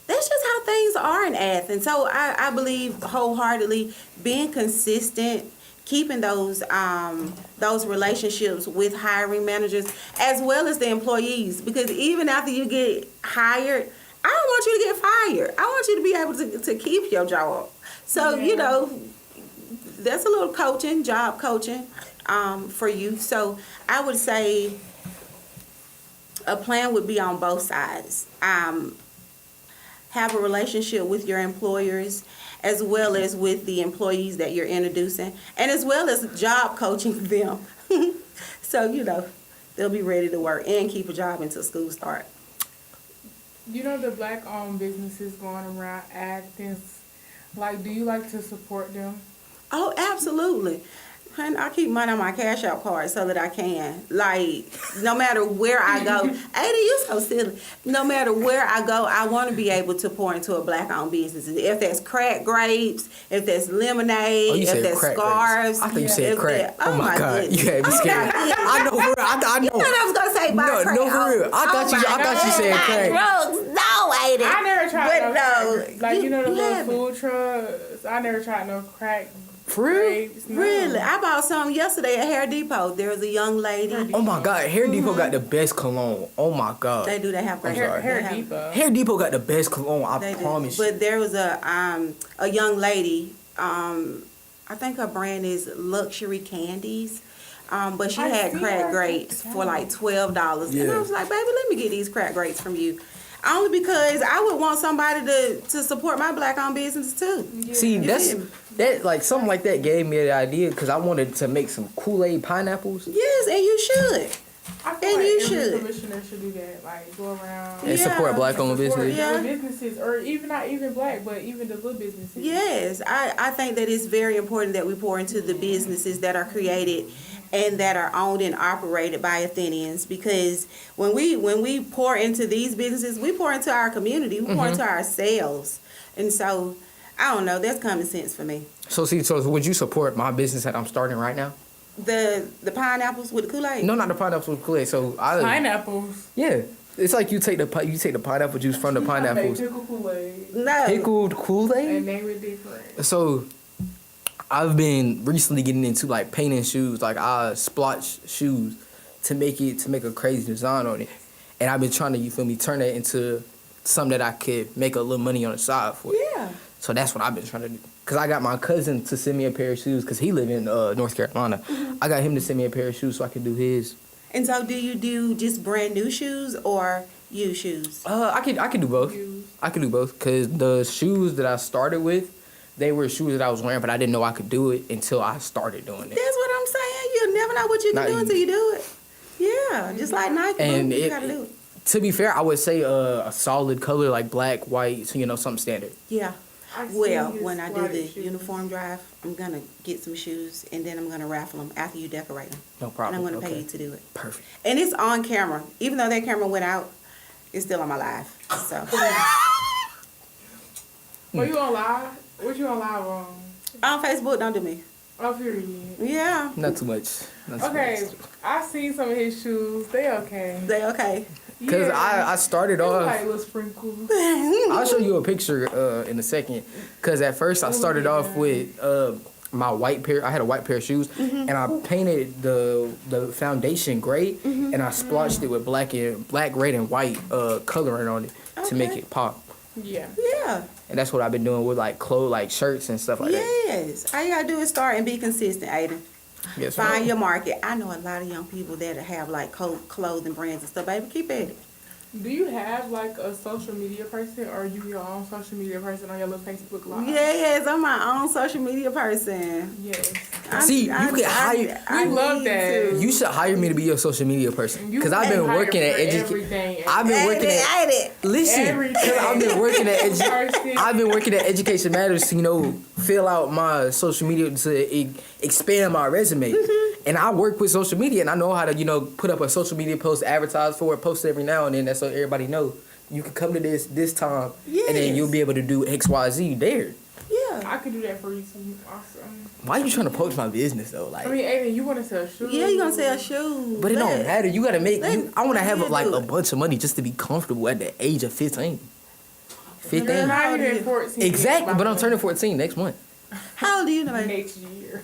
K: that's just how things are in Athens. So I believe wholeheartedly being consistent, keeping those relationships with hiring managers as well as the employees, because even after you get hired, I don't want you to get fired. I want you to be able to keep your job. So, that's a little job coaching for you. So I would say a plan would be on both sides. Have a relationship with your employers as well as with the employees that you're introducing, and as well as job coaching them. So, they'll be ready to work and keep a job until school start.
B: The black-owned businesses going around Athens, do you like to support them?
K: Oh, absolutely. And I keep money on my cash out card so that I can. No matter where I go, Ada, you so silly. No matter where I go, I want to be able to pour into a black-owned business. If that's crack grapes, if that's lemonade, if that's scarves.
A: Grapes. I thought you said crack.
K: Oh my God,
A: goodness. You had me scared. I know. I know.
K: You thought I was gonna say buy crack.
A: No, for real. I thought you said crack.
K: Drugs. No, Ada.
B: I never tried crack. The little
K: haven't.
B: food trucks. I never tried no crack.
A: For real?
B: No.
K: Really? I bought some yesterday at Hair Depot. There was a young lady.
A: Oh my God, Hair Depot got the best cologne. Oh my God.
K: They do. They have great
B: Hair Depot.
A: Hair Depot got the best cologne. I promise you.
K: But there was a young lady. I think her brand is Luxury Candies. But she had crack grapes for like $12.
A: Yeah.
K: And I was like, baby, let me get these crack grapes from you. Only because I would want somebody to support my black-owned business too.
B: Yeah.
A: See, that something like that gave me the idea, because I wanted to make some Kool-Aid pineapples.
K: Yes, and you should.
B: I feel
K: And
B: like
K: you
B: every
K: should.
B: commissioner should do that. Go around
A: And support black-owned businesses.
B: little businesses, or even not even black, but even the little businesses.
K: Yes, I think that it's very important that we pour into the businesses that are created and that are owned and operated by Athenians, because when we pour into these businesses, we pour into our community, we pour into ourselves. And so, I don't know, that's common sense for me.
A: So would you support my business that I'm starting right now?
K: The pineapples with the Kool-Aid?
A: No, not the pineapples with Kool-Aid.
B: Pineapples?
A: Yeah. It's like you take the pineapple juice from the pineapples.
B: Pickled Kool-Aid.
K: No.
A: Pickled Kool-Aid?
B: And they were different.
A: So I've been recently getting into painting shoes. I splotch shoes to make a crazy design on it. And I've been trying to, turn that into something that I could make a little money on the side for.
K: Yeah.
A: So that's what I've been trying to do. Because I got my cousin to send me a pair of shoes, because he live in North Carolina. I got him to send me a pair of shoes so I could do his.
K: And so do you do just brand new shoes or used shoes?
A: I could do both. I could do both because the shoes that I started with, they were shoes that I was wearing, but I didn't know I could do it until I started doing it.
K: That's what I'm saying. You'll never know what you can do until you do it. Yeah, just like Nike.
A: And
K: you gotta do it.
A: To be fair, I would say a solid color like black, white, so, something standard.
K: Yeah. Well, when I do the uniform drive, I'm going to get some shoes, and then I'm going to raffle them after you decorate them.
A: No problem.
K: And I'm going to pay you to do it.
A: Perfect.
K: And it's on camera. Even though that camera went out, it's still on my live. So.
B: What you on live? What you on live on?
K: On Facebook, don't do me.
B: Oh, period.
K: Yeah.
A: Not too much.
B: Okay, I seen some of his shoes. They okay.
K: They okay.
A: Because I started off.
B: Like little sprinkles.
A: I'll show you a picture in a second. Because at first I started off with my white pair. I had a white pair of shoes, and I painted the foundation gray, and I splotched it with black, red, and white coloring on it to make it pop.
B: Yeah.
K: Yeah.
A: And that's what I've been doing with like clothes, like shirts and stuff like that.
K: Yes. All you gotta do is start and be consistent, Aiden.
A: Yes,
K: Find your market. I know a lot of young people that have like clothing brands and stuff. Baby, keep at it.
B: Do you have like a social media person, or are you your own social media person on your little Facebook Live?
K: Yes, I'm my own social media person.
B: Yes.
A: See, you can hire.
B: I love that.
A: You should hire me to be your social media person because I've been working at education. I've been working at. Listen, because I've been working at. I've been working at Education Matters to fill out my social media to expand my resume. And I work with social media, and I know how to put up a social media post, advertise for it, post it every now and then, so everybody know you can come to this time, and then you'll be able to do XYZ there.
K: Yeah,
B: I could do that for you. Some awesome.
A: Why are you trying to poach my business though? Like,
B: I mean, Aiden, you want to sell shoes?
K: Yeah, you gonna sell shoes.
A: But it don't matter. You gotta make. I want to have a bunch of money just to be comfortable at the age of 15. 15.
B: How old are you? 14.
A: Exactly, but I'm turning 14 next month.
K: How old are you, Nevaeh?
B: Next year.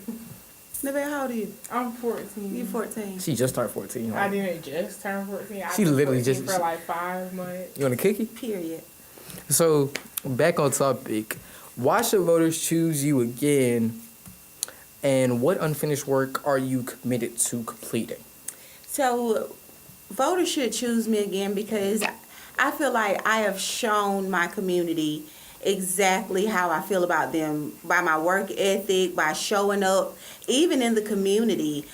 K: Nevaeh, how old are you?
B: I'm 14.
K: You 14.
A: She just turned 14.
B: I didn't just turn 14.
A: She literally just
B: for like 5 months.
A: You want a cookie?
K: Period.
A: So back on topic, why should voters choose you again? And what unfinished work are you committed to completing?
K: So, voters should choose me again because I feel like I have shown my community exactly how I feel about them by my work ethic, by showing up, even in the community.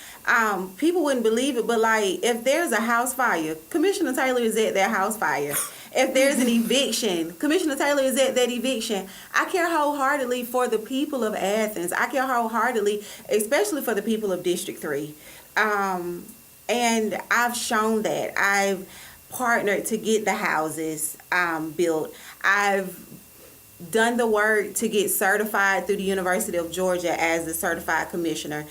K: People wouldn't believe it, but like if there's a house fire, Commissioner Taylor is at that house fire. If there's an eviction, Commissioner Taylor is at that eviction. I care wholeheartedly for the people of Athens. I care wholeheartedly, especially for the people of District 3. And I've shown that. I've partnered to get the houses built. I've done the work to get certified through the University of Georgia as a certified commissioner.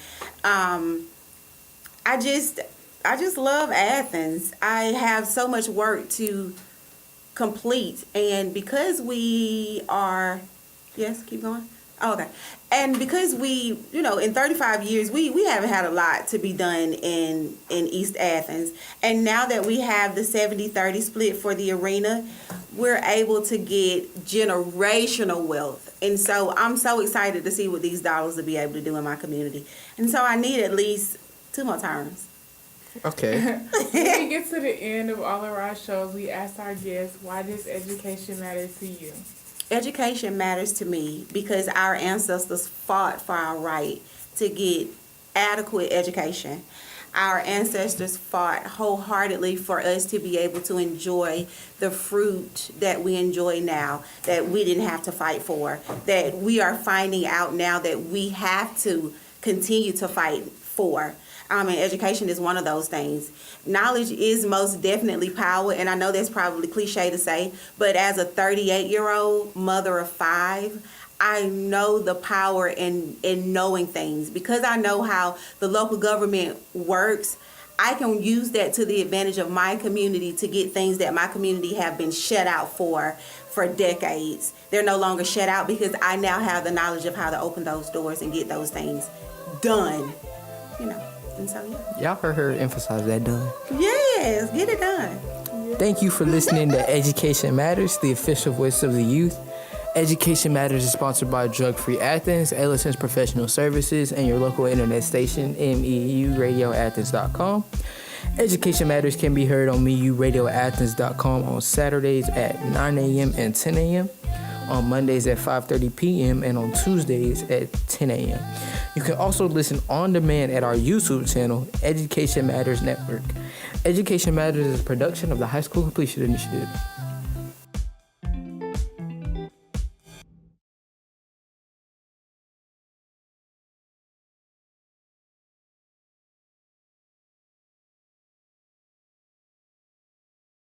K: I just love Athens. I have so much work to complete, and because we are, yes, keep going. Oh, okay. And because we, in 35 years, we haven't had a lot to be done in East Athens. And now that we have the 70-30 split for the arena, we're able to get generational wealth. And so I'm so excited to see what these dollars will be able to do in my community. And so I need at least 2 more terms.
A: Okay.
B: When we get to the end of all of our shows, we ask our guests, why does education matter to you?
K: Education matters to me because our ancestors fought for our right to get adequate education. Our ancestors fought wholeheartedly for us to be able to enjoy the fruit that we enjoy now, that we didn't have to fight for, that we are finding out now that we have to continue to fight for. And education is one of those things. Knowledge is most definitely power, and I know that's probably cliche to say, but as a 38-year-old mother of 5, I know the power in knowing things. Because I know how the local government works, I can use that to the advantage of my community to get things that my community have been shut out for decades. They're no longer shut out because I now have the knowledge of how to open those doors and get those things done, And so, yeah.
A: Y'all heard her emphasize that done.
K: Yes, get it done.
A: Thank you for listening to Education Matters, the official voice of the youth. Education Matters is sponsored by Drug Free Athens, Ellison's Professional Services, and your local internet station, MEURadioAthens.com. Education Matters can be heard on MeURadioAthens.com on Saturdays at 9 a.m. and 10 a.m., on Mondays at 5:30 p.m., and on Tuesdays at 10 a.m. You can also listen on demand at our YouTube channel, Education Matters Network. Education Matters is a production of the High School Completion Initiative.